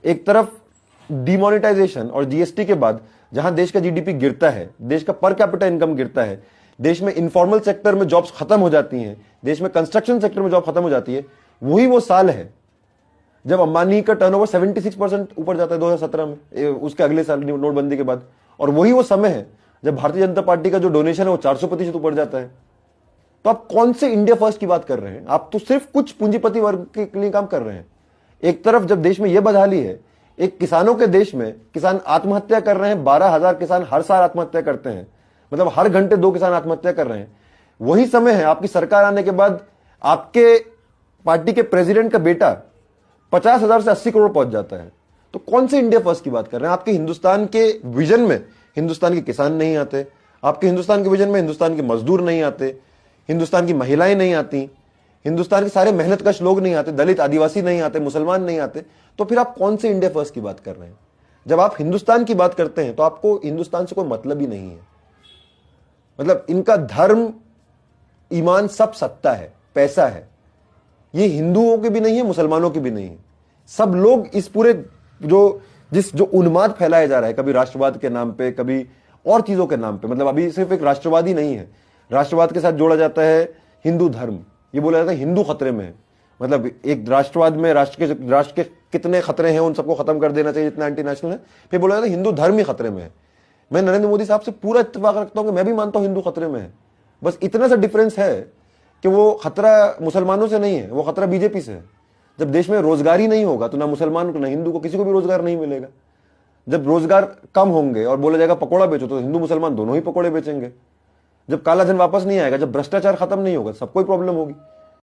एक तरफ डिमोनेटाइजेशन और जीएसटी के बाद जहां देश का जीडीपी गिरता है, देश का पर कैपिटा इनकम गिरता है, देश में इनफॉर्मल सेक्टर में जॉब्स खत्म हो जाती हैं, देश में कंस्ट्रक्शन सेक्टर में जॉब खत्म हो जाती है, वही वो साल है जब अंबानी का टर्नओवर 76% ऊपर जाता है 2017 में, उसके अगले साल नोटबंदी के बाद। और वही वो समय है जब भारतीय जनता पार्टी का जो डोनेशन है वो 400% ऊपर जाता है। तो आप कौन से इंडिया फर्स्ट की बात कर रहे हैं? आप तो सिर्फ कुछ पूंजीपति वर्ग के लिए काम कर रहे हैं। एक तरफ जब देश में यह बदहाली है, एक किसानों के देश में किसान आत्महत्या कर रहे हैं, 12,000 किसान हर साल आत्महत्या करते हैं, मतलब हर घंटे 2 किसान आत्महत्या कर रहे हैं। वही समय है आपकी सरकार आने के बाद आपके पार्टी के प्रेसिडेंट का बेटा 50,000 से 80 करोड़ पहुंच जाता है। तो कौन से इंडिया फर्स्ट की बात कर रहे हैं? आपके हिंदुस्तान के विजन में हिंदुस्तान के किसान नहीं आते, आपके हिंदुस्तान के विजन में हिंदुस्तान के मजदूर नहीं आते, हिंदुस्तान की महिलाएं नहीं आती, हिंदुस्तान के सारे मेहनतकश लोग नहीं आते, दलित आदिवासी नहीं आते, मुसलमान नहीं आते। तो फिर आप कौन से इंडिया फर्स्ट की बात कर रहे हैं? जब आप हिंदुस्तान की बात करते हैं तो आपको हिंदुस्तान से कोई मतलब ही नहीं है। मतलब इनका धर्म, ईमान सब सत्ता है, पैसा है। ये हिंदुओं की भी नहीं है, मुसलमानों की भी नहीं है। सब लोग इस पूरे जो उन्माद फैलाया जा रहा है, कभी राष्ट्रवाद के नाम पे, कभी और चीजों के नाम पे, मतलब अभी सिर्फ एक राष्ट्रवाद ही नहीं है, राष्ट्रवाद के साथ जोड़ा जाता है हिंदू धर्म। ये बोला जाता है हिंदू खतरे में है। मतलब एक राष्ट्रवाद में राष्ट्र के कितने खतरे हैं, उन सबको खत्म कर देना चाहिए जितना एंटी नेशनल है। फिर बोला जाता है हिंदू धर्म ही खतरे में है। मैं नरेंद्र मोदी साहब से पूरा इत्तेफाक रखता हूं कि मैं भी मानता हूं हिंदू खतरे में है। बस इतना सा डिफरेंस है कि वो खतरा मुसलमानों से नहीं है, वो खतरा बीजेपी से है। जब देश में रोजगार ही नहीं होगा तो ना मुसलमान को ना हिंदू को, किसी को भी रोजगार नहीं मिलेगा। जब रोजगार कम होंगे और बोला जाएगा पकोड़ा बेचो, तो हिंदू मुसलमान दोनों ही पकोड़े बेचेंगे। जब काला धन वापस नहीं आएगा, जब भ्रष्टाचार खत्म नहीं होगा, सबको ही प्रॉब्लम होगी।